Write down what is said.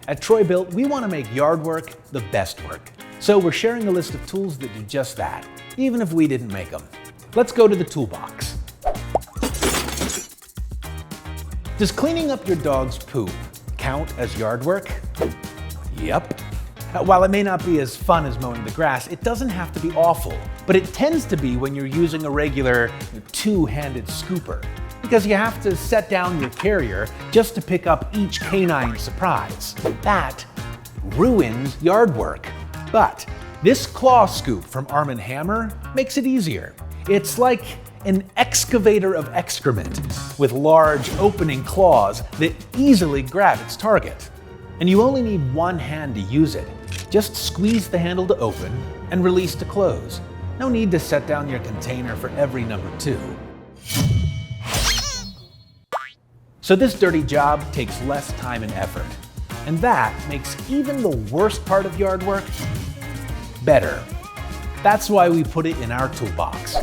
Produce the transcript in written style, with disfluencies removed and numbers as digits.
At Troy-Bilt, we want to make yard work the best work. So we're sharing a list of tools that do just that, even if we didn't make them. Let's go to the toolbox. Does cleaning up your dog's poop count as yard work? Yep. While it may not be as fun as mowing the grass, it doesn't have to be awful, but it tends to be when you're using a regular two-handed scooper, because you have to set down your carrier just to pick up each canine surprise. That ruins yard work. But this claw scoop from Arm & Hammer makes it easier. It's like an excavator of excrement with large opening claws that easily grab its target. And you only need one hand to use it. Just squeeze the handle to open and release to close. No need to set down your container for every number 2. So this dirty job takes less time and effort. And that makes even the worst part of yard work better. That's why we put it in our toolbox.